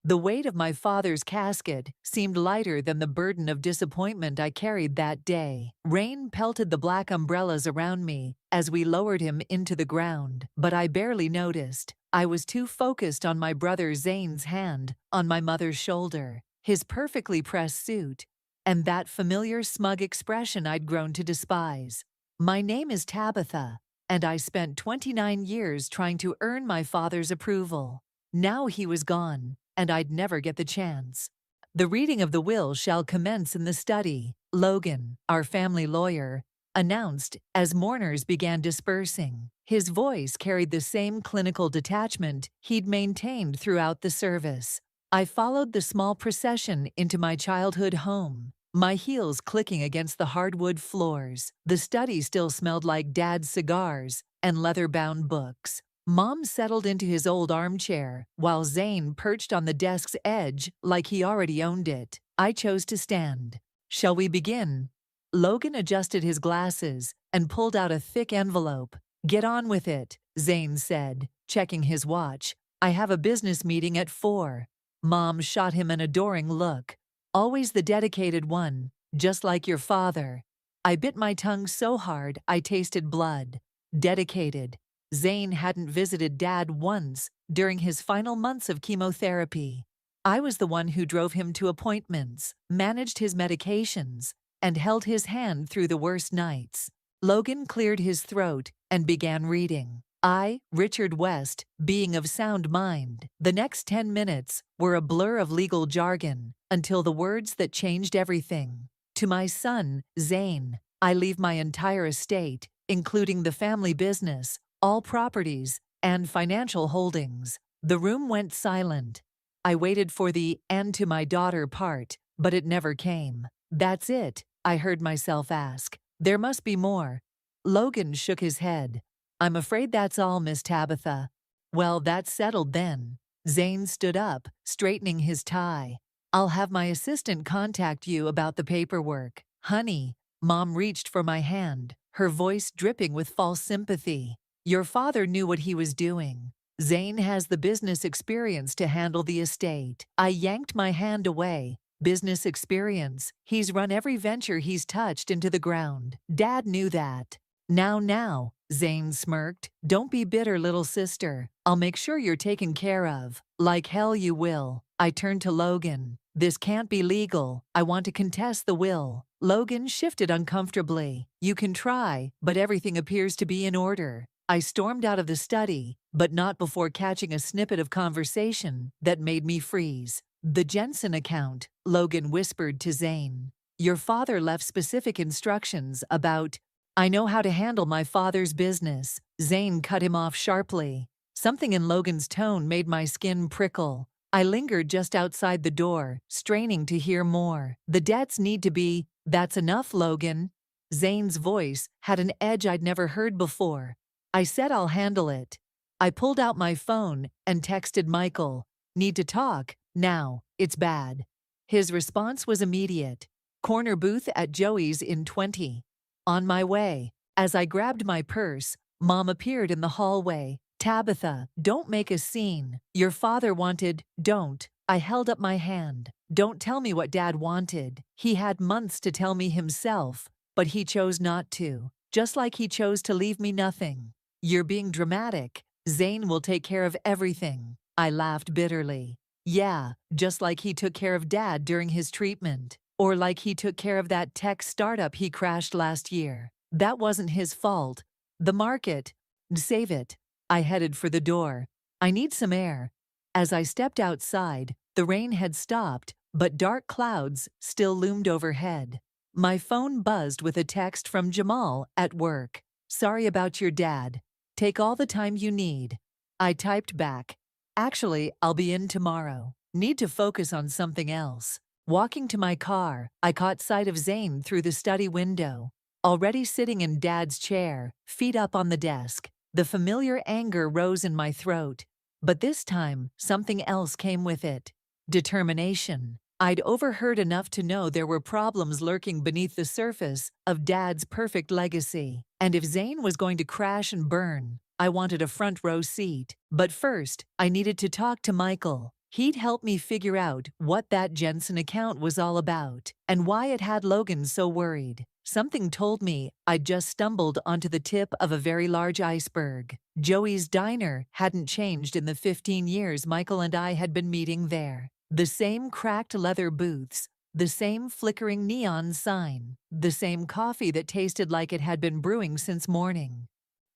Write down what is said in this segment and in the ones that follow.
The weight of my father's casket seemed lighter than the burden of disappointment I carried that day. Rain pelted the black umbrellas around me as we lowered him into the ground, but I barely noticed. I was too focused on my brother Zane's hand on my mother's shoulder, his perfectly pressed suit, and that familiar smug expression I'd grown to despise. My name is Tabitha, and I spent 29 years trying to earn my father's approval. Now he was gone, and I'd never get the chance. The reading of the will shall commence in the study, Logan, our family lawyer, announced as mourners began dispersing. His voice carried the same clinical detachment he'd maintained throughout the service. I followed the small procession into my childhood home, my heels clicking against the hardwood floors. The study still smelled like Dad's cigars and leather-bound books. Mom settled into his old armchair, while Zane perched on the desk's edge like he already owned it. I chose to stand. "Shall we begin?" Logan adjusted his glasses and pulled out a thick envelope. "Get on with it," Zane said, checking his watch. "I have a business meeting at 4. Mom shot him an adoring look. "Always the dedicated one, just like your father." I bit my tongue so hard I tasted blood. Dedicated. Zane hadn't visited Dad once during his final months of chemotherapy. I was the one who drove him to appointments, managed his medications, and held his hand through the worst nights. Logan cleared his throat and began reading. I, Richard West, being of sound mind. The next 10 minutes were a blur of legal jargon until the words that changed everything. "To my son, Zane, I leave my entire estate, including the family business, all properties, and financial holdings." The room went silent. I waited for the "and to my daughter" part, but it never came. "That's it?" I heard myself ask. "There must be more." Logan shook his head. "I'm afraid that's all, Miss Tabitha." "Well, that's settled then." Zane stood up, straightening his tie. "I'll have my assistant contact you about the paperwork." "Honey," Mom reached for my hand, her voice dripping with false sympathy. "Your father knew what he was doing. Zane has the business experience to handle the estate." I yanked my hand away. "Business experience? He's run every venture he's touched into the ground. Dad knew that." Now, Zane smirked. "Don't be bitter, little sister. I'll make sure you're taken care of." "Like hell you will." I turned to Logan. "This can't be legal. I want to contest the will." Logan shifted uncomfortably. "You can try, but everything appears to be in order." I stormed out of the study, but not before catching a snippet of conversation that made me freeze. "The Jensen account," Logan whispered to Zane. "Your father left specific instructions about—" "I know how to handle my father's business," Zane cut him off sharply. Something in Logan's tone made my skin prickle. I lingered just outside the door, straining to hear more. "The debts need to be—" "That's enough, Logan." Zane's voice had an edge I'd never heard before. I said I'll handle it. I pulled out my phone and texted Michael. "Need to talk, now, it's bad." His response was immediate. "Corner booth at Joey's in 20. On my way." As I grabbed my purse, Mom appeared in the hallway. "Tabitha, don't make a scene. Your father wanted—" "Don't." I held up my hand. "Don't tell me what Dad wanted. He had months to tell me himself, but he chose not to. Just like he chose to leave me nothing." "You're being dramatic. Zane will take care of everything." I laughed bitterly. "Yeah, just like he took care of Dad during his treatment. Or like he took care of that tech startup he crashed last year. That wasn't his fault. The market. Save it." I headed for the door. "I need some air." As I stepped outside, the rain had stopped, but dark clouds still loomed overhead. My phone buzzed with a text from Jamal at work. "Sorry about your dad. Take all the time you need." I typed back. "Actually, I'll be in tomorrow. Need to focus on something else." Walking to my car, I caught sight of Zane through the study window, already sitting in Dad's chair, feet up on the desk. The familiar anger rose in my throat, but this time something else came with it. Determination. I'd overheard enough to know there were problems lurking beneath the surface of Dad's perfect legacy. And if Zane was going to crash and burn, I wanted a front row seat. But first, I needed to talk to Michael. He'd help me figure out what that Jensen account was all about and why it had Logan so worried. Something told me I'd just stumbled onto the tip of a very large iceberg. Joey's diner hadn't changed in the 15 years Michael and I had been meeting there. The same cracked leather booths, the same flickering neon sign, the same coffee that tasted like it had been brewing since morning.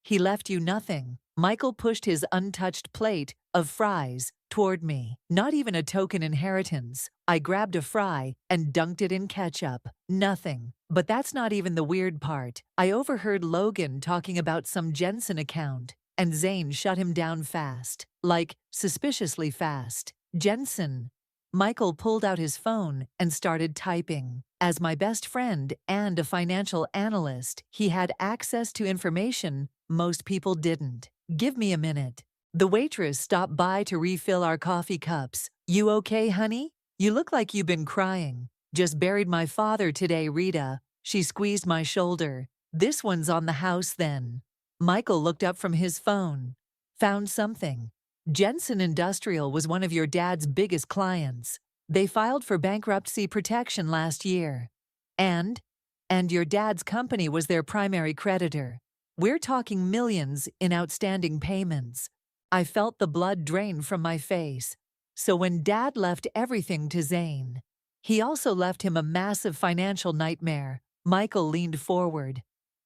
He left you nothing. Michael pushed his untouched plate of fries toward me. Not even a token inheritance. I grabbed a fry and dunked it in ketchup. Nothing. But that's not even the weird part. I overheard Logan talking about some Jensen account, and Zane shut him down fast. Like, suspiciously fast. Jensen. Michael pulled out his phone and started typing. As my best friend and a financial analyst, he had access to information most people didn't. Give me a minute. The waitress stopped by to refill our coffee cups. You okay, honey? You look like you've been crying. Just buried my father today, Rita. She squeezed my shoulder. This one's on the house then. Michael looked up from his phone. Found something. Jensen Industrial was one of your dad's biggest clients. They filed for bankruptcy protection last year. And your dad's company was their primary creditor. We're talking millions in outstanding payments. I felt the blood drain from my face. So when Dad left everything to Zane, he also left him a massive financial nightmare. Michael leaned forward.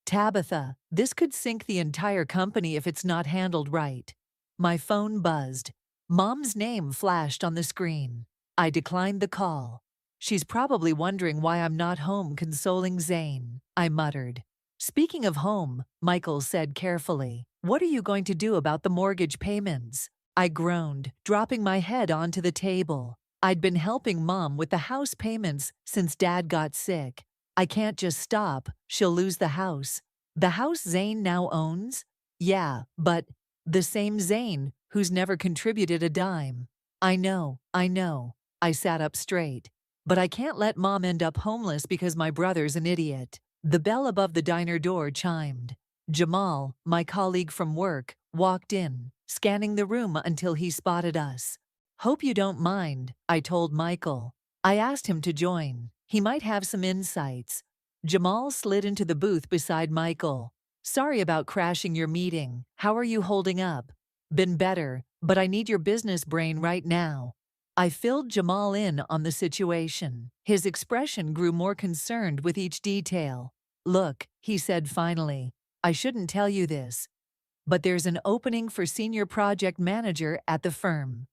Tabitha, this could sink the entire company if it's not handled right. My phone buzzed. Mom's name flashed on the screen. I declined the call. She's probably wondering why I'm not home consoling Zane, I muttered. Speaking of home, Michael said carefully, what are you going to do about the mortgage payments? I groaned, dropping my head onto the table. I'd been helping Mom with the house payments since Dad got sick. I can't just stop. She'll lose the house. The house Zane now owns? Yeah, but the same Zane who's never contributed a dime. I know. I sat up straight. But I can't let Mom end up homeless because my brother's an idiot. The bell above the diner door chimed. Jamal, my colleague from work, walked in, scanning the room until he spotted us. Hope you don't mind, I told Michael. I asked him to join. He might have some insights. Jamal slid into the booth beside Michael. Sorry about crashing your meeting. How are you holding up? Been better, but I need your business brain right now. I filled Jamal in on the situation. His expression grew more concerned with each detail. Look, he said finally, I shouldn't tell you this, but there's an opening for senior project manager at the firm.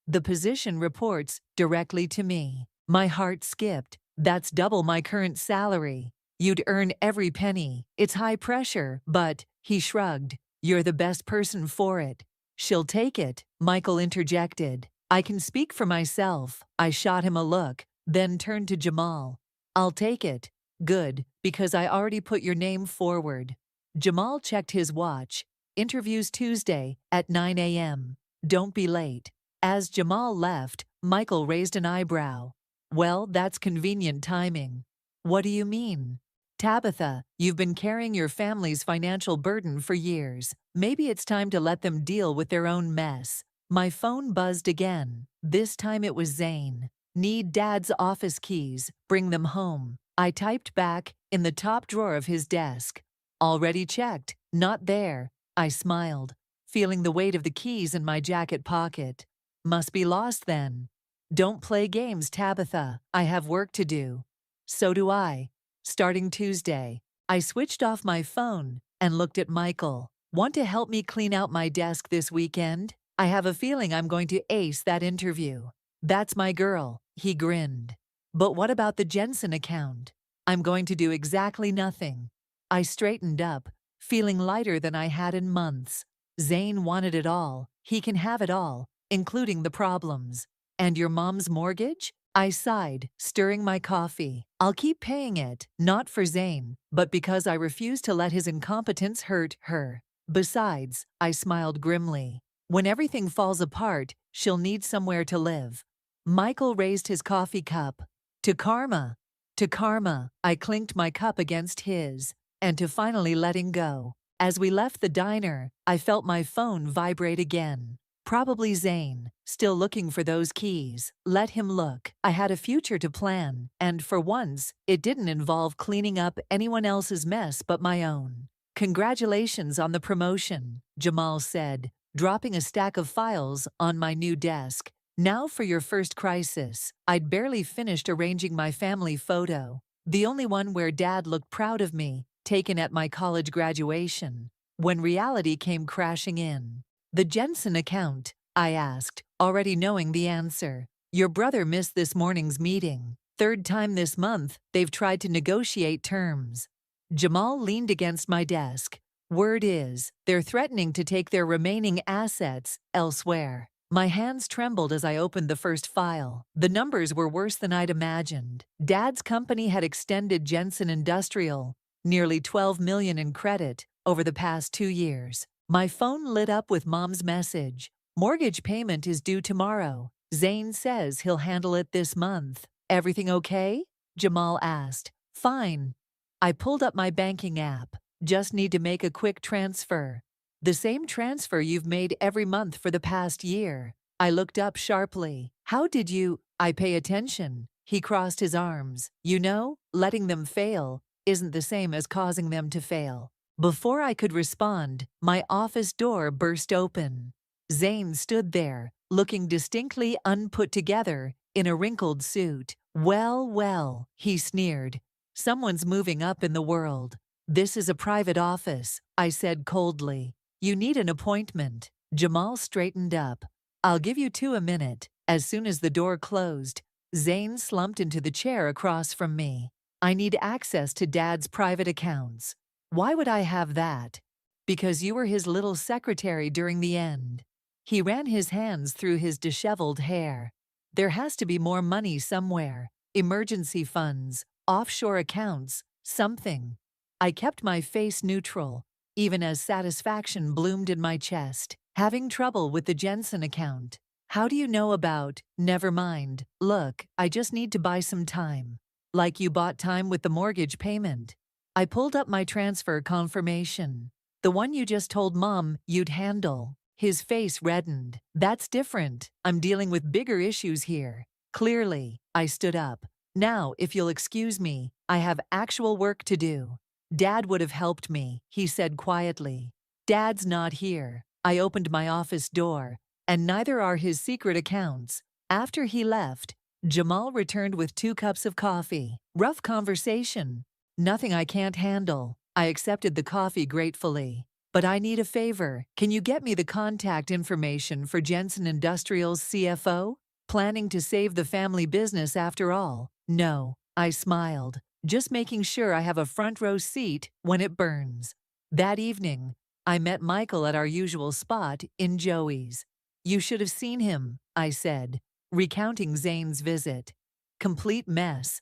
The position reports directly to me. My heart skipped. That's double my current salary. You'd earn every penny. It's high pressure, but, he shrugged, you're the best person for it. She'll take it, Michael interjected. I can speak for myself. I shot him a look, then turned to Jamal. I'll take it. Good, because I already put your name forward. Jamal checked his watch. Interviews Tuesday at 9 a.m. Don't be late. As Jamal left, Michael raised an eyebrow. Well, that's convenient timing. What do you mean? Tabitha, you've been carrying your family's financial burden for years. Maybe it's time to let them deal with their own mess. My phone buzzed again. This time it was Zane. Need Dad's office keys. Bring them home. I typed back, in the top drawer of his desk. Already checked. Not there. I smiled, feeling the weight of the keys in my jacket pocket. Must be lost then. Don't play games, Tabitha. I have work to do. So do I. Starting Tuesday. I switched off my phone and looked at Michael. Want to help me clean out my desk this weekend? I have a feeling I'm going to ace that interview. That's my girl, he grinned. But what about the Jensen account? I'm going to do exactly nothing. I straightened up, feeling lighter than I had in months. Zane wanted it all. He can have it all, including the problems. And your mom's mortgage? I sighed, stirring my coffee. I'll keep paying it, not for Zane, but because I refuse to let his incompetence hurt her. Besides, I smiled grimly. When everything falls apart, she'll need somewhere to live. Michael raised his coffee cup. To karma. To karma. I clinked my cup against his. And to finally letting go. As we left the diner, I felt my phone vibrate again. Probably Zane, still looking for those keys. Let him look. I had a future to plan, and for once, it didn't involve cleaning up anyone else's mess but my own. Congratulations on the promotion, Jamal said, dropping a stack of files on my new desk. Now for your first crisis. I'd barely finished arranging my family photo, the only one where Dad looked proud of me, taken at my college graduation, when reality came crashing in. The Jensen account, I asked, already knowing the answer. Your brother missed this morning's meeting. Third time this month, they've tried to negotiate terms. Jamal leaned against my desk. Word is, they're threatening to take their remaining assets elsewhere. My hands trembled as I opened the first file. The numbers were worse than I'd imagined. Dad's company had extended Jensen Industrial nearly $12 million in credit over the past 2 years. My phone lit up with Mom's message. Mortgage payment is due tomorrow. Zane says he'll handle it this month. Everything okay? Jamal asked. Fine. I pulled up my banking app. Just need to make a quick transfer. The same transfer you've made every month for the past year. I looked up sharply. How did you? I pay attention. He crossed his arms. You know, letting them fail isn't the same as causing them to fail. Before I could respond, my office door burst open. Zane stood there, looking distinctly unput together in a wrinkled suit. Well, well, he sneered. Someone's moving up in the world. This is a private office, I said coldly. You need an appointment. Jamal straightened up. I'll give you 2 a minute. As soon as the door closed, Zane slumped into the chair across from me. I need access to Dad's private accounts. Why would I have that? Because you were his little secretary during the end. He ran his hands through his disheveled hair. There has to be more money somewhere. Emergency funds, offshore accounts, something. I kept my face neutral, even as satisfaction bloomed in my chest. Having trouble with the Jensen account. How do you know about? Never mind. Look, I just need to buy some time. Like you bought time with the mortgage payment. I pulled up my transfer confirmation. The one you just told Mom you'd handle. His face reddened. That's different. I'm dealing with bigger issues here. Clearly, I stood up. Now, if you'll excuse me, I have actual work to do. Dad would have helped me, he said quietly. Dad's not here. I opened my office door, and neither are his secret accounts. After he left, Jamal returned with 2 cups of coffee. Rough conversation. Nothing I can't handle. I accepted the coffee gratefully. But I need a favor. Can you get me the contact information for Jensen Industrial's CFO? Planning to save the family business after all. No, I smiled. Just making sure I have a front row seat when it burns. That evening, I met Michael at our usual spot in Joey's. You should have seen him, I said, recounting Zane's visit. Complete mess.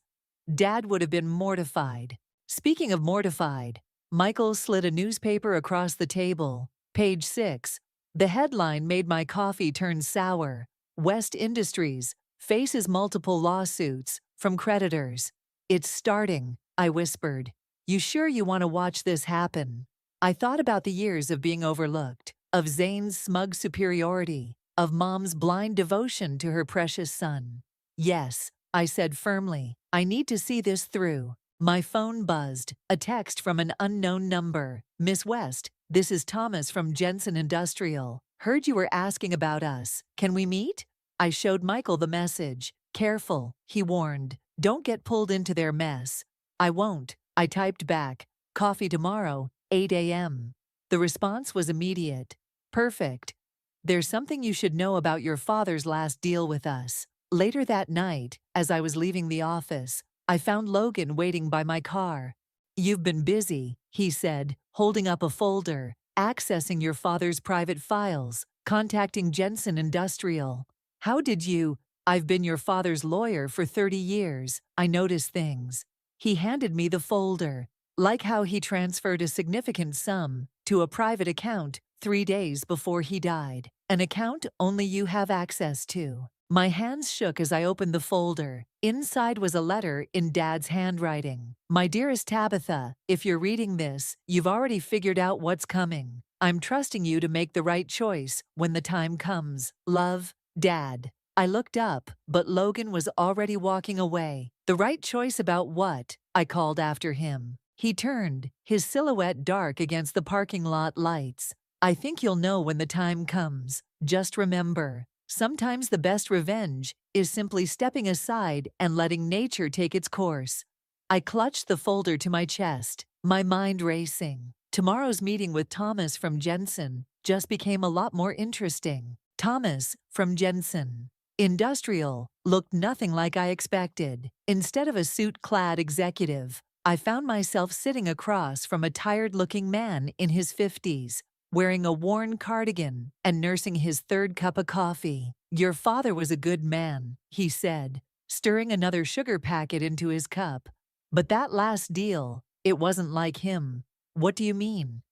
Dad would have been mortified. Speaking of mortified, Michael slid a newspaper across the table. Page 6. The headline made my coffee turn sour. West Industries faces multiple lawsuits from creditors. It's starting, I whispered. You sure you want to watch this happen? I thought about the years of being overlooked, of Zane's smug superiority, of Mom's blind devotion to her precious son. Yes, I said firmly. I need to see this through. My phone buzzed, a text from an unknown number. Miss West, this is Thomas from Jensen Industrial. Heard you were asking about us. Can we meet? I showed Michael the message. Careful, he warned. Don't get pulled into their mess. I won't, I typed back. Coffee tomorrow, 8 a.m. The response was immediate. Perfect. There's something you should know about your father's last deal with us. Later that night, as I was leaving the office, I found Logan waiting by my car. You've been busy, he said, holding up a folder, accessing your father's private files, contacting Jensen Industrial. How did you? I've been your father's lawyer for 30 years. I notice things. He handed me the folder, like how he transferred a significant sum to a private account 3 days before he died, an account only you have access to. My hands shook as I opened the folder. Inside was a letter in Dad's handwriting. My dearest Tabitha, if you're reading this, you've already figured out what's coming. I'm trusting you to make the right choice when the time comes. Love, Dad. I looked up, but Logan was already walking away. The right choice about what? I called after him. He turned, his silhouette dark against the parking lot lights. I think you'll know when the time comes. Just remember, sometimes the best revenge is simply stepping aside and letting nature take its course. I clutched the folder to my chest, my mind racing. Tomorrow's meeting with Thomas from Jensen just became a lot more interesting. Thomas from Jensen. Industrial looked nothing like I expected. Instead of a suit-clad executive, I found myself sitting across from a tired-looking man in his 50s, wearing a worn cardigan and nursing his third cup of coffee. "Your father was a good man," he said, stirring another sugar packet into his cup. "But that last deal, it wasn't like him." "What do you mean?"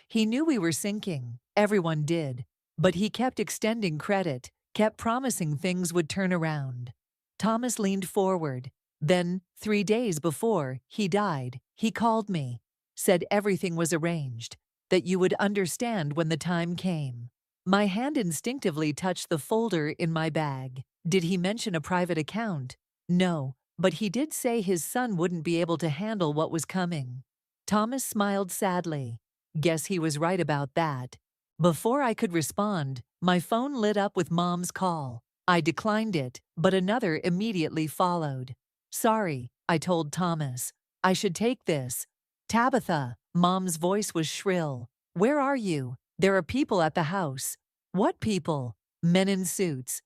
"He knew we were sinking. Everyone did. But he kept extending credit, kept promising things would turn around." Thomas leaned forward. "Then, 3 days before he died, he called me, said everything was arranged, that you would understand when the time came." My hand instinctively touched the folder in my bag. "Did he mention a private account?" "No, but he did say his son wouldn't be able to handle what was coming." Thomas smiled sadly. "Guess he was right about that." Before I could respond, my phone lit up with Mom's call. I declined it, but another immediately followed. "Sorry," I told Thomas. "I should take this." "Tabitha," Mom's voice was shrill. "Where are you? There are people at the house." "What people?" "Men in suits.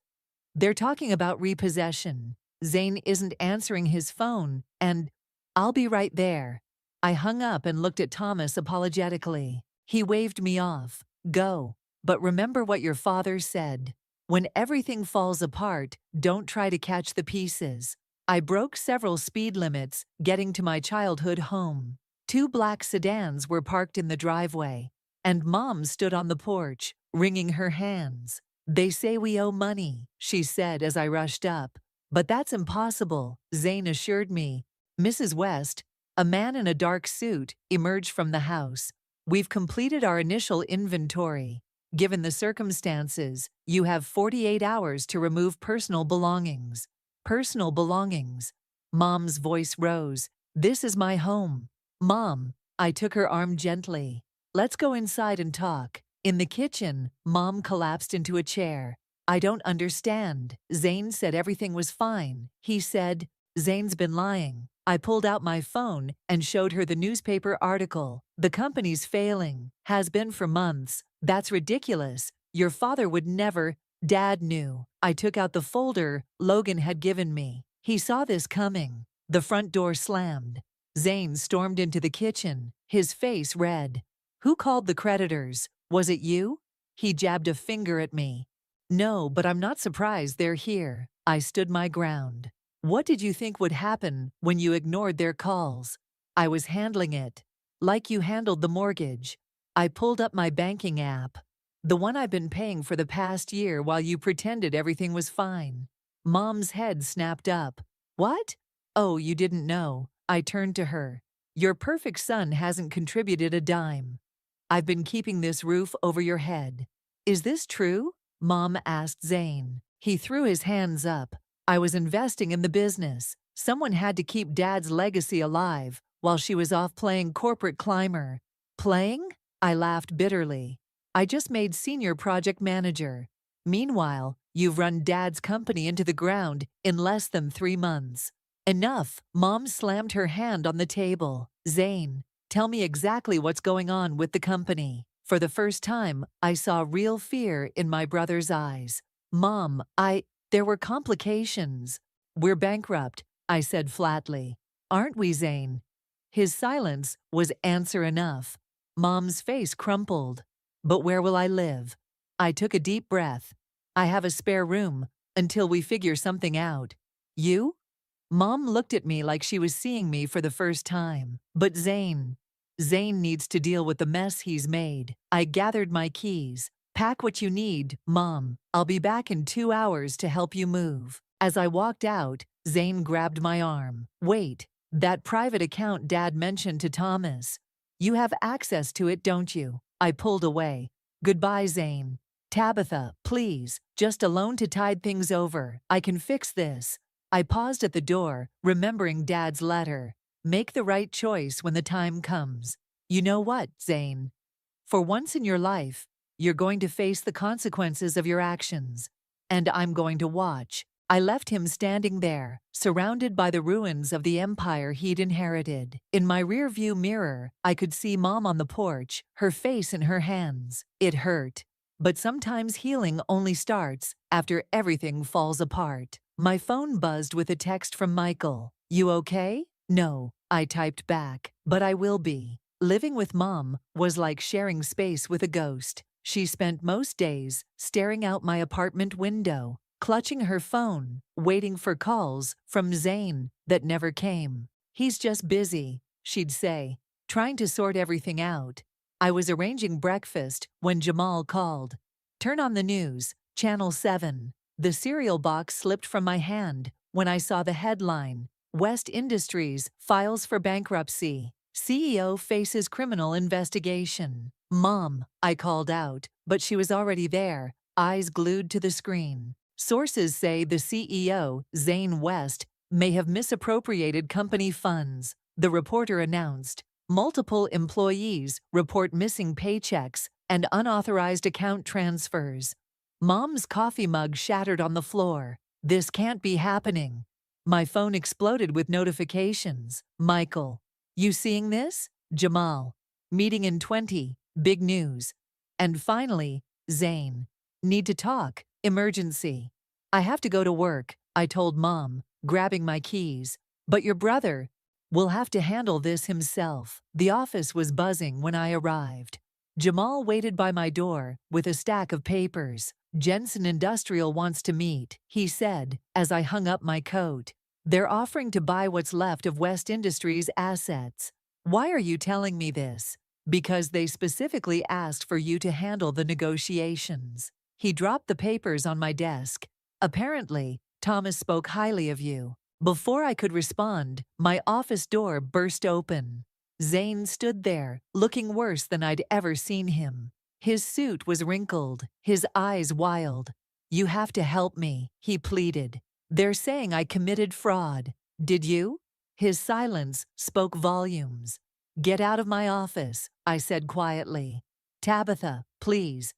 They're talking about repossession. Zane isn't answering his phone, and I'll be right there." I hung up and looked at Thomas apologetically. He waved me off. "Go. But remember what your father said. When everything falls apart, don't try to catch the pieces." I broke several speed limits getting to my childhood home. 2 black sedans were parked in the driveway, and Mom stood on the porch, wringing her hands. "They say we owe money," she said as I rushed up. "But that's impossible," Zane assured me. "Mrs. West," a man in a dark suit, emerged from the house. "We've completed our initial inventory. Given the circumstances, you have 48 hours to remove personal belongings." "Personal belongings?" Mom's voice rose. "This is my home." "Mom," I took her arm gently. "Let's go inside and talk." In the kitchen, Mom collapsed into a chair. "I don't understand. Zane said everything was fine." He said, "Zane's been lying." I pulled out my phone and showed her the newspaper article. "The company's failing. Has been for months. That's ridiculous. Your father would never." Dad knew. I took out the folder Logan had given me. He saw this coming. The front door slammed. Zane stormed into the kitchen, his face red. "Who called the creditors? Was it you?" He jabbed a finger at me. "No, but I'm not surprised they're here." I stood my ground. "What did you think would happen when you ignored their calls?" "I was handling it. Like you handled the mortgage." I pulled up my banking app. "The one I've been paying for the past year while you pretended everything was fine." Mom's head snapped up. "What? Oh, you didn't know." I turned to her. "Your perfect son hasn't contributed a dime. I've been keeping this roof over your head." "Is this true?" Mom asked Zane. He threw his hands up. "I was investing in the business. Someone had to keep Dad's legacy alive while she was off playing corporate climber." "Playing?" I laughed bitterly. "I just made senior project manager. Meanwhile, you've run Dad's company into the ground in less than 3 months." "Enough." Mom slammed her hand on the table. "Zane, tell me exactly what's going on with the company." For the first time, I saw real fear in my brother's eyes. "Mom, there were complications." "We're bankrupt," I said flatly. "Aren't we, Zane?" His silence was answer enough. Mom's face crumpled. "But where will I live?" I took a deep breath. "I have a spare room, until we figure something out." "You?" Mom looked at me like she was seeing me for the first time. "But Zane needs to deal with the mess he's made." I gathered my keys. "Pack what you need, Mom. I'll be back in 2 hours to help you move." As I walked out, Zane grabbed my arm. "Wait, that private account Dad mentioned to Thomas. You have access to it, don't you?" I pulled away. Goodbye, Zane. Tabitha, please, just alone to tide things over. I can fix this. I paused at the door, remembering Dad's letter. Make the right choice when the time comes. You know what, Zane? For once in your life, you're going to face the consequences of your actions. And I'm going to watch. I left him standing there, surrounded by the ruins of the empire he'd inherited. In my rearview mirror, I could see Mom on the porch, her face in her hands. It hurt. But sometimes healing only starts after everything falls apart. My phone buzzed with a text from Michael. You okay? No, I typed back, but I will be. Living with Mom was like sharing space with a ghost. She spent most days staring out my apartment window, clutching her phone, waiting for calls from Zane that never came. He's just busy, she'd say, trying to sort everything out. I was arranging breakfast when Jamal called. Turn on the news, Channel 7. The cereal box slipped from my hand when I saw the headline, West Industries files for bankruptcy. CEO faces criminal investigation. Mom, I called out, but she was already there, eyes glued to the screen. Sources say the CEO, Zane West, may have misappropriated company funds, the reporter announced. Multiple employees report missing paychecks and unauthorized account transfers. Mom's coffee mug shattered on the floor. This can't be happening. My phone exploded with notifications. Michael. You seeing this? Jamal. Meeting in 20. Big news. And finally, Zane. Need to talk. Emergency. I have to go to work, I told Mom, grabbing my keys. But your brother will have to handle this himself. The office was buzzing when I arrived. Jamal waited by my door with a stack of papers. Jensen Industrial wants to meet, he said, as I hung up my coat. They're offering to buy what's left of West Industries' assets. Why are you telling me this? Because they specifically asked for you to handle the negotiations. He dropped the papers on my desk. Apparently, Thomas spoke highly of you. Before I could respond, my office door burst open. Zane stood there, looking worse than I'd ever seen him. His suit was wrinkled, his eyes wild. You have to help me, he pleaded. They're saying I committed fraud. Did you? His silence spoke volumes. Get out of my office, I said quietly. Tabitha, please.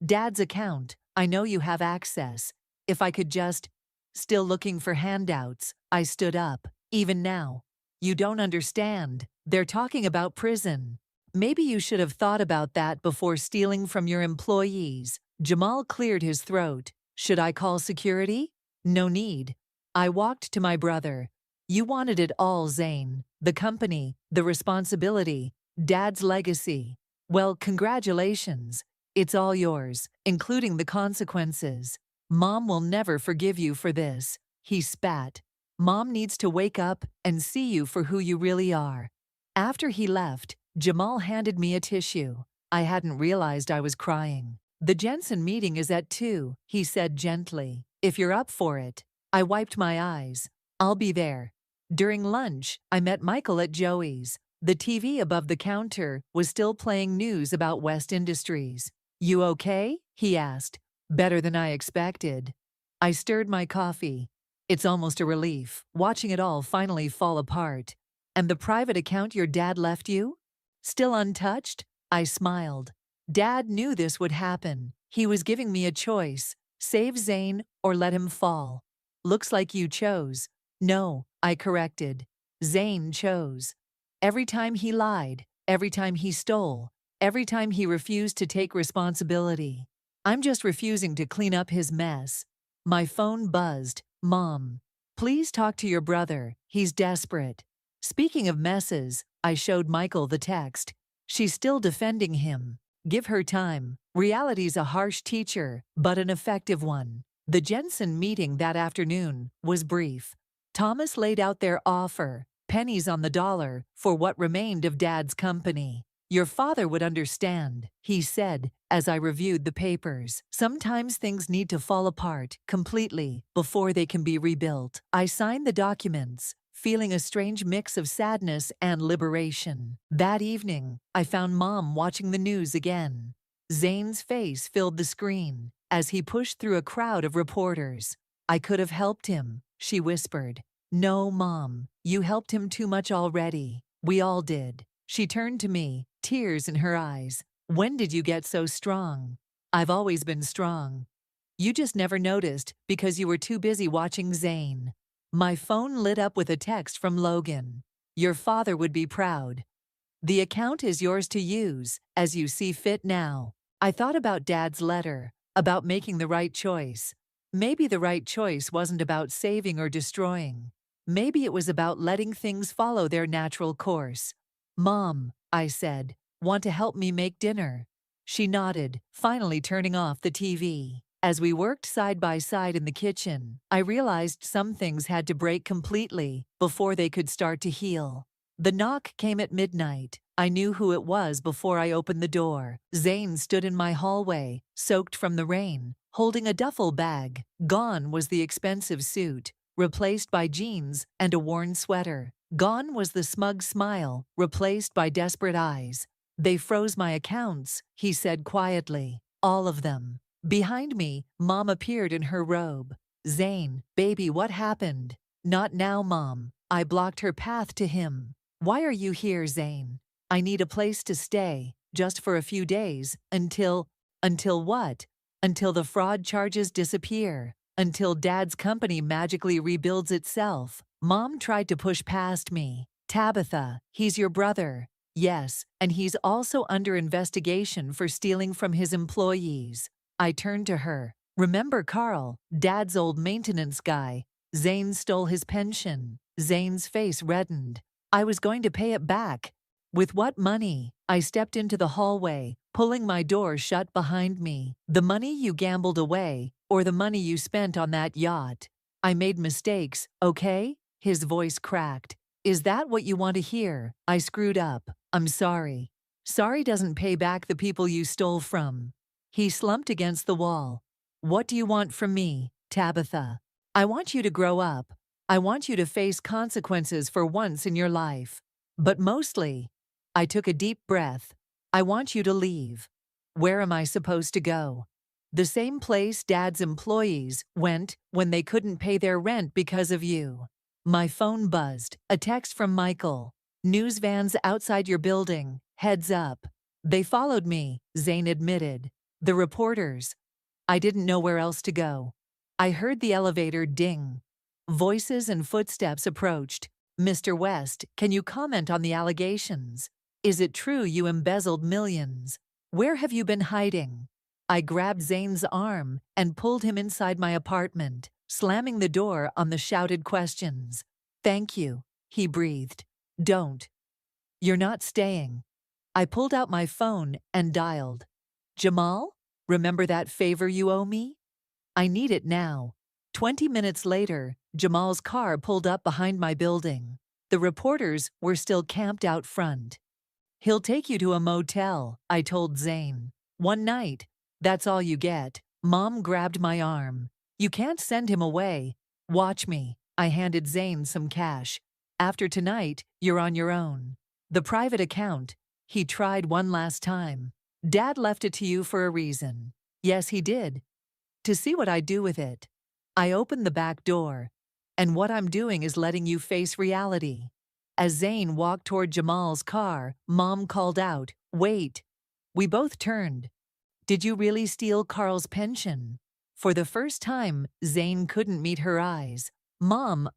Dad's account, I know you have access. If I could just... Still looking for handouts, I stood up. Even now. You don't understand. They're talking about prison. Maybe you should have thought about that before stealing from your employees. Jamal cleared his throat. Should I call security? No need. I walked to my brother. You wanted it all, Zane. The company, the responsibility, Dad's legacy. Well, congratulations. It's all yours, including the consequences. Mom will never forgive you for this. He spat. Mom needs to wake up and see you for who you really are. After he left, Jamal handed me a tissue. I hadn't realized I was crying. The Jensen meeting is at 2, he said gently. If you're up for it. I wiped my eyes. I'll be there. During lunch, I met Michael at Joey's. The TV above the counter was still playing news about West Industries. You okay? He asked. Better than I expected. I stirred my coffee. It's almost a relief, watching it all finally fall apart. And the private account your dad left you? Still untouched? I smiled. Dad knew this would happen. He was giving me a choice. Save Zane or let him fall. Looks like you chose. No, I corrected. Zane chose. Every time he lied, every time he stole, every time he refused to take responsibility. I'm just refusing to clean up his mess. My phone buzzed. Mom, please talk to your brother. He's desperate. Speaking of messes, I showed Michael the text. She's still defending him. Give her time. Reality's a harsh teacher, but an effective one. The Jensen meeting that afternoon was brief. Thomas laid out their offer, pennies on the dollar, for what remained of Dad's company. Your father would understand, he said, as I reviewed the papers. Sometimes things need to fall apart completely before they can be rebuilt. I signed the documents, feeling a strange mix of sadness and liberation. That evening, I found Mom watching the news again. Zane's face filled the screen as he pushed through a crowd of reporters. "I could have helped him," she whispered. "No, Mom, you helped him too much already. We all did." She turned to me, tears in her eyes. "When did you get so strong?" "I've always been strong. You just never noticed because you were too busy watching Zane." My phone lit up with a text from Logan. "Your father would be proud. The account is yours to use, as you see fit now." I thought about Dad's letter, about making the right choice. Maybe the right choice wasn't about saving or destroying. Maybe it was about letting things follow their natural course. "Mom," I said, "want to help me make dinner?" She nodded, finally turning off the TV. As we worked side by side in the kitchen, I realized some things had to break completely before they could start to heal. The knock came at midnight. I knew who it was before I opened the door. Zane stood in my hallway, soaked from the rain, holding a duffel bag. Gone was the expensive suit, replaced by jeans and a worn sweater. Gone was the smug smile, replaced by desperate eyes. "They froze my accounts," he said quietly. "All of them." Behind me, Mom appeared in her robe. "Zane, baby, what happened?" "Not now, Mom." I blocked her path to him. "Why are you here, Zane?" "I need a place to stay, just for a few days, until—" "Until what?" "Until the fraud charges disappear. Until Dad's company magically rebuilds itself." Mom tried to push past me. "Tabitha, he's your brother." "Yes, and he's also under investigation for stealing from his employees." I turned to her. "Remember Carl, Dad's old maintenance guy? Zane stole his pension." Zane's face reddened. "I was going to pay it back." "With what money?" I stepped into the hallway, pulling my door shut behind me. "The money you gambled away, or the money you spent on that yacht." "I made mistakes, okay?" His voice cracked. "Is that what you want to hear?" I screwed up. "I'm sorry." "Sorry doesn't pay back the people you stole from." He slumped against the wall. "What do you want from me, Tabitha?" "I want you to grow up. I want you to face consequences for once in your life. But mostly," I took a deep breath, "I want you to leave." "Where am I supposed to go?" "The same place Dad's employees went when they couldn't pay their rent because of you." My phone buzzed. A text from Michael. "News vans outside your building. Heads up." "They followed me," Zane admitted. "The reporters." I didn't know where else to go. I heard the elevator ding. Voices and footsteps approached. "Mr. West, can you comment on the allegations? Is it true you embezzled millions? Where have you been hiding?" I grabbed Zane's arm and pulled him inside my apartment, slamming the door on the shouted questions. "Thank you," he breathed. "Don't. You're not staying." I pulled out my phone and dialed. "Jamal? Remember that favor you owe me? I need it now." 20 minutes later, Jamal's car pulled up behind my building. The reporters were still camped out front. "He'll take you to a motel," I told Zane. "One night. That's all you get." Mom grabbed my arm. "You can't send him away. Watch me." I handed Zane some cash. "After tonight, you're on your own." "The private account." He tried one last time. "Dad left it to you for a reason." "Yes, he did. To see what I do with it." I opened the back door. "And what I'm doing is letting you face reality." As Zane walked toward Jamal's car, Mom called out, "Wait." We both turned. "Did you really steal Carl's pension?" For the first time, Zane couldn't meet her eyes. "Mom,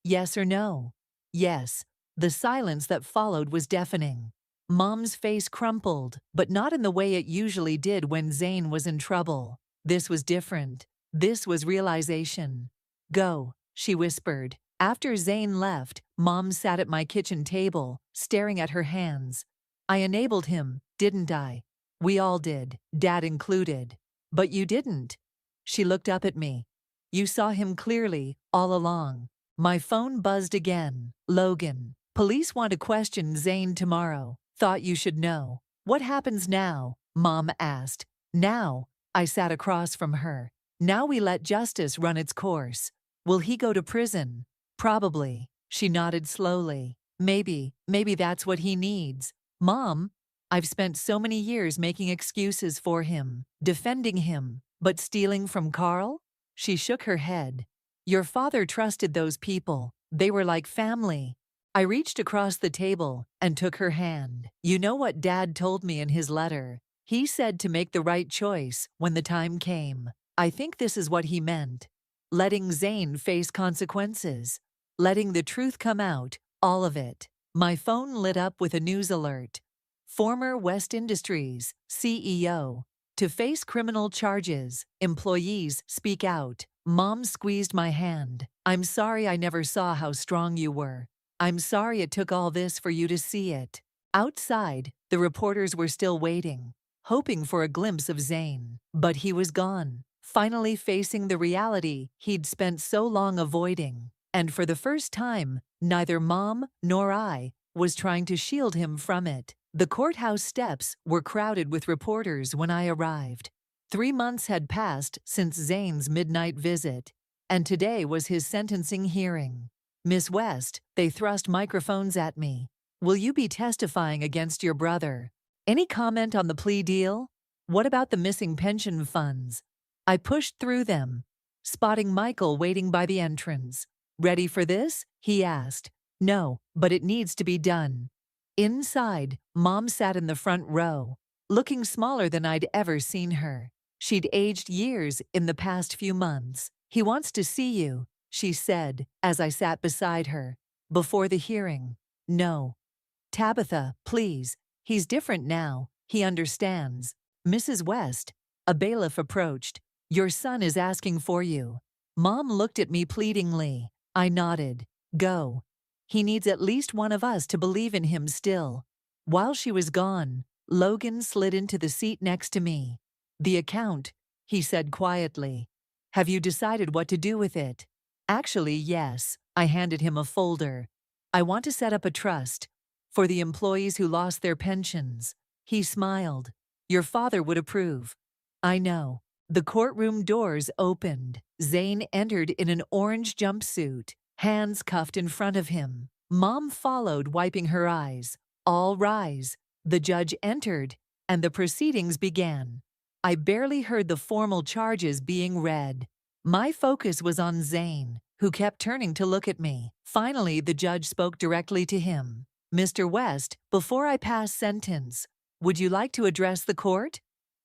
yes or no?" "Yes." The silence that followed was deafening. Mom's face crumpled, but not in the way it usually did when Zane was in trouble. This was different. This was realization. "Go," she whispered. After Zane left, Mom sat at my kitchen table, staring at her hands. "I enabled him, didn't I?" "We all did, Dad included." "But you didn't." She looked up at me. "You saw him clearly, all along." My phone buzzed again. "Logan, police want to question Zane tomorrow. Thought you should know." "What happens now?" Mom asked. "Now," I sat across from her. "Now we let justice run its course." "Will he go to prison?" "Probably." She nodded slowly. Maybe that's what he needs. Mom, I've spent so many years making excuses for him, defending him, but stealing from Carl? She shook her head. Your father trusted those people. They were like family. I reached across the table and took her hand. You know what Dad told me in his letter? He said to make the right choice when the time came. I think this is what he meant. Letting Zane face consequences. Letting the truth come out, all of it. My phone lit up with a news alert. Former West Industries CEO. To face criminal charges, employees speak out. Mom squeezed my hand. I'm sorry I never saw how strong you were. I'm sorry it took all this for you to see it. Outside, the reporters were still waiting, hoping for a glimpse of Zane. But he was gone, finally facing the reality he'd spent so long avoiding. And for the first time, neither Mom nor I was trying to shield him from it. The courthouse steps were crowded with reporters when I arrived. 3 months had passed since Zane's midnight visit, and today was his sentencing hearing. Miss West, they thrust microphones at me. Will you be testifying against your brother? Any comment on the plea deal? What about the missing pension funds? I pushed through them, spotting Michael waiting by the entrance. Ready for this? He asked. No, but it needs to be done. Inside, Mom sat in the front row, looking smaller than I'd ever seen her. She'd aged years in the past few months. He wants to see you, she said as I sat beside her. Before the hearing. No. Tabitha, please. He's different now. He understands. Mrs. West, a bailiff approached. Your son is asking for you. Mom looked at me pleadingly. I nodded. Go. He needs at least one of us to believe in him still. While she was gone, Logan slid into the seat next to me. The account, he said quietly. Have you decided what to do with it? Actually, yes. I handed him a folder. I want to set up a trust for the employees who lost their pensions. He smiled. Your father would approve. I know. The courtroom doors opened. Zane entered in an orange jumpsuit, hands cuffed in front of him. Mom followed, wiping her eyes. All rise. The judge entered, and the proceedings began. I barely heard the formal charges being read. My focus was on Zane, who kept turning to look at me. Finally, the judge spoke directly to him. Mr. West, before I pass sentence, would you like to address the court?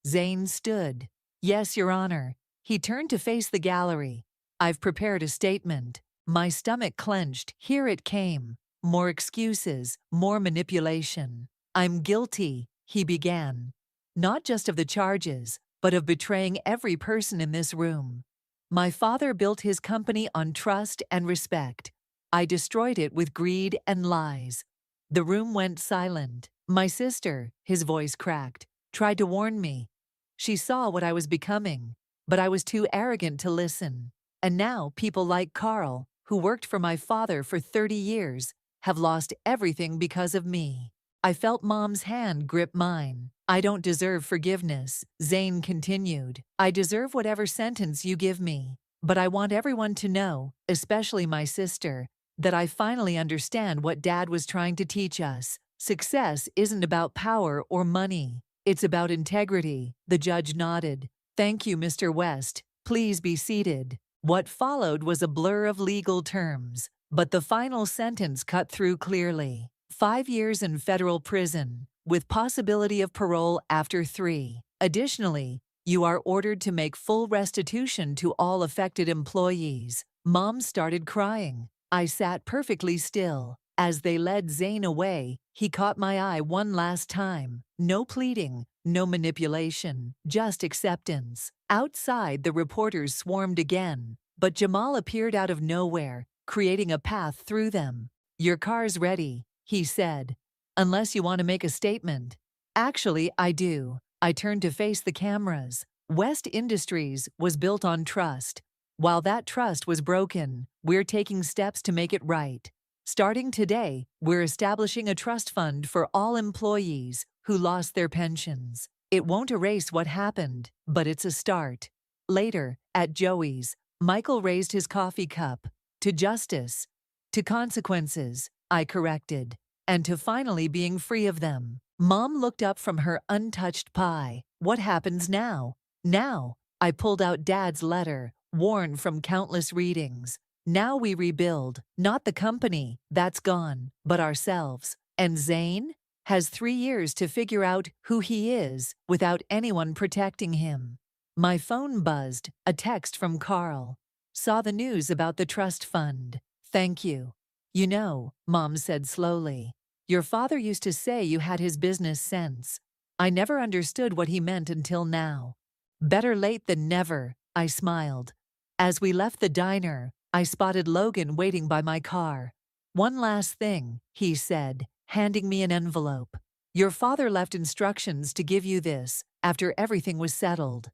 Zane stood. Yes, Your Honor. He turned to face the gallery. I've prepared a statement. My stomach clenched. Here it came. More excuses, more manipulation. I'm guilty, he began. Not just of the charges, but of betraying every person in this room. My father built his company on trust and respect. I destroyed it with greed and lies. The room went silent. My sister, his voice cracked, tried to warn me. She saw what I was becoming, but I was too arrogant to listen. And now people like Carl, who worked for my father for 30 years, have lost everything because of me. I felt Mom's hand grip mine. I don't deserve forgiveness, Zane continued. I deserve whatever sentence you give me. But I want everyone to know, especially my sister, that I finally understand what Dad was trying to teach us. Success isn't about power or money. It's about integrity. The judge nodded. Thank you, Mr. West. Please be seated. What followed was a blur of legal terms, but the final sentence cut through clearly. 5 years in federal prison, with possibility of parole after 3. Additionally, you are ordered to make full restitution to all affected employees. Mom started crying. I sat perfectly still. As they led Zane away, he caught my eye one last time. No pleading, no manipulation, just acceptance. Outside, the reporters swarmed again, but Jamal appeared out of nowhere, creating a path through them. Your car's ready, he said. Unless you want to make a statement. Actually, I do. I turned to face the cameras. West Industries was built on trust. While that trust was broken, we're taking steps to make it right. Starting today, we're establishing a trust fund for all employees who lost their pensions. It won't erase what happened, but it's a start. Later, at Joey's, Michael raised his coffee cup. To justice. To consequences, I corrected, and to finally being free of them. Mom looked up from her untouched pie. What happens now? Now, I pulled out Dad's letter, worn from countless readings. Now we rebuild, not the company, that's gone, but ourselves. And Zane has 3 years to figure out who he is without anyone protecting him. My phone buzzed, a text from Carl. Saw the news about the trust fund. Thank you. You know, Mom said slowly, your father used to say you had his business sense. I never understood what he meant until now. Better late than never, I smiled. As we left the diner, I spotted Logan waiting by my car. One last thing, he said, handing me an envelope. Your father left instructions to give you this after everything was settled.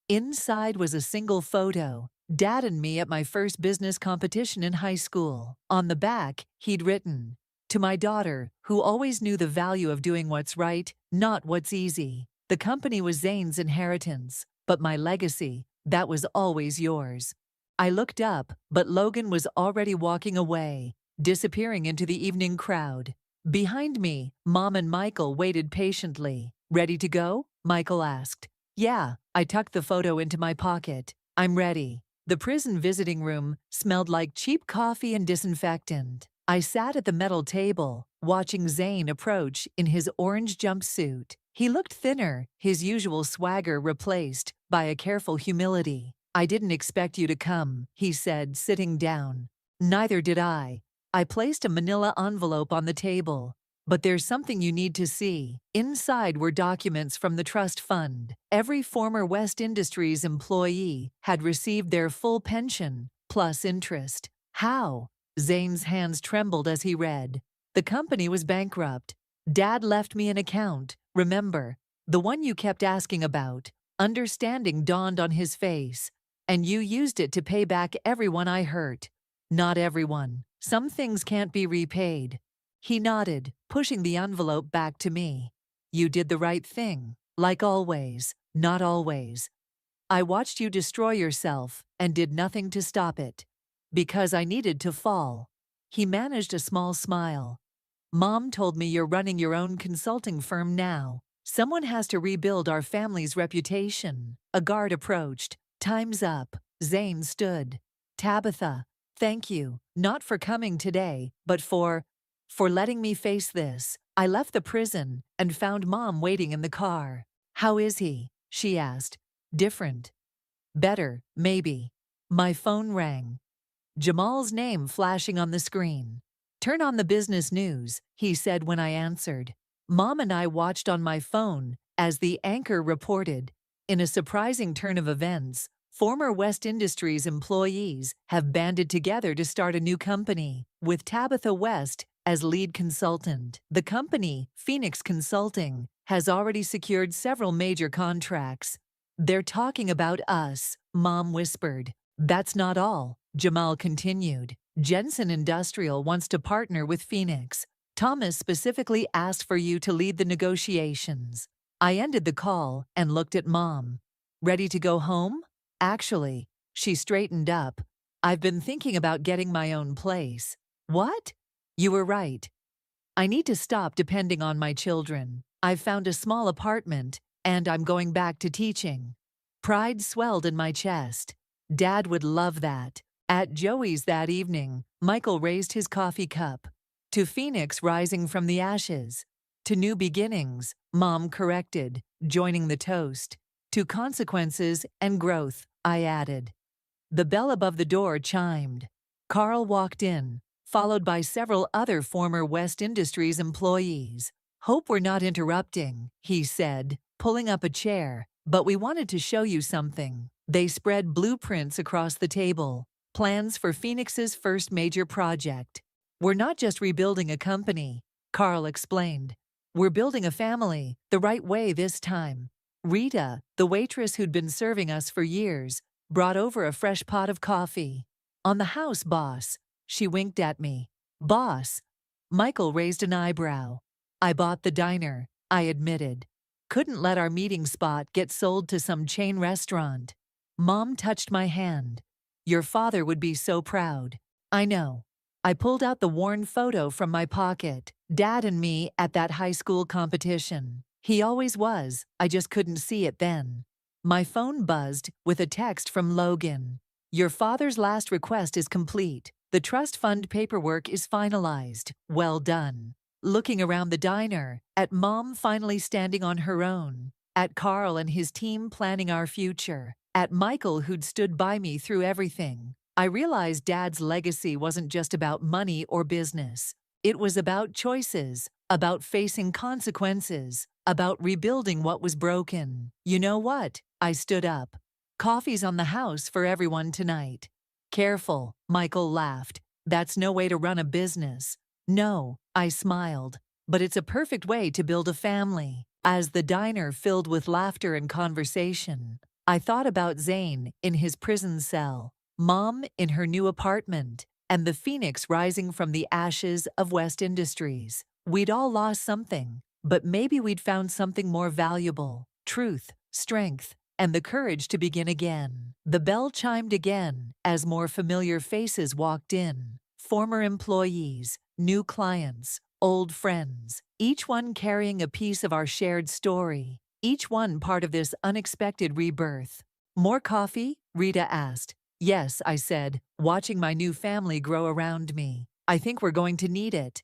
Inside was a single photo, Dad and me at my first business competition in high school. On the back, he'd written, to my daughter, who always knew the value of doing what's right, not what's easy. The company was Zane's inheritance, but my legacy, that was always yours. I looked up, but Logan was already walking away, disappearing into the evening crowd. Behind me, Mom and Michael waited patiently. Ready to go? Michael asked. Yeah, I tucked the photo into my pocket. I'm ready. The prison visiting room smelled like cheap coffee and disinfectant. I sat at the metal table, watching Zane approach in his orange jumpsuit. He looked thinner, his usual swagger replaced by a careful humility. I didn't expect you to come, he said, sitting down. Neither did I. I placed a manila envelope on the table. But there's something you need to see. Inside were documents from the trust fund. Every former West Industries employee had received their full pension, plus interest. How? Zane's hands trembled as he read. The company was bankrupt. Dad left me an account, remember, the one you kept asking about. Understanding dawned on his face. And you used it to pay back everyone I hurt. Not everyone. Some things can't be repaid. He nodded, pushing the envelope back to me. You did the right thing, like always, not always. I watched you destroy yourself and did nothing to stop it. Because I needed to fall. He managed a small smile. Mom told me you're running your own consulting firm now. Someone has to rebuild our family's reputation. A guard approached. Time's up. Zane stood. Tabitha, thank you, not for coming today, but for letting me face this. I left the prison and found Mom waiting in the car. How is he? She asked. Different. Better, maybe. My phone rang. Jamal's name flashing on the screen. Turn on the business news, he said when I answered. Mom and I watched on my phone as the anchor reported. In a surprising turn of events, former West Industries employees have banded together to start a new company, with Tabitha West as lead consultant. The company, Phoenix Consulting, has already secured several major contracts. They're talking about us, Mom whispered. That's not all, Jamal continued. Jensen Industrial wants to partner with Phoenix. Thomas specifically asked for you to lead the negotiations. I ended the call and looked at Mom. Ready to go home? Actually, she straightened up. I've been thinking about getting my own place. What? You were right. I need to stop depending on my children. I've found a small apartment, and I'm going back to teaching. Pride swelled in my chest. Dad would love that. At Joey's that evening, Michael raised his coffee cup. To Phoenix rising from the ashes. To new beginnings, Mom corrected, joining the toast. To consequences and growth, I added. The bell above the door chimed. Carl walked in, followed by several other former West Industries employees. Hope we're not interrupting, he said, pulling up a chair, but we wanted to show you something. They spread blueprints across the table, plans for Phoenix's first major project. We're not just rebuilding a company, Carl explained. We're building a family, the right way this time. Rita, the waitress who'd been serving us for years, brought over a fresh pot of coffee. On the house, boss. She winked at me. Boss. Michael raised an eyebrow. I bought the diner, I admitted. Couldn't let our meeting spot get sold to some chain restaurant. Mom touched my hand. Your father would be so proud. I know. I pulled out the worn photo from my pocket. Dad and me at that high school competition. He always was, I just couldn't see it then. My phone buzzed with a text from Logan. Your father's last request is complete. The trust fund paperwork is finalized. Well done. Looking around the diner, at Mom finally standing on her own, at Carl and his team planning our future, at Michael who'd stood by me through everything, I realized Dad's legacy wasn't just about money or business. It was about choices, about facing consequences, about rebuilding what was broken. You know what? I stood up. Coffee's on the house for everyone tonight. Careful, Michael laughed. That's no way to run a business. No, I smiled. But it's a perfect way to build a family. As the diner filled with laughter and conversation, I thought about Zane in his prison cell, Mom in her new apartment, and the phoenix rising from the ashes of West Industries. We'd all lost something, but maybe we'd found something more valuable: truth, strength, and the courage to begin again. The bell chimed again as more familiar faces walked in. Former employees, new clients, old friends, each one carrying a piece of our shared story, each one part of this unexpected rebirth. More coffee? Rita asked. Yes, I said, watching my new family grow around me. I think we're going to need it.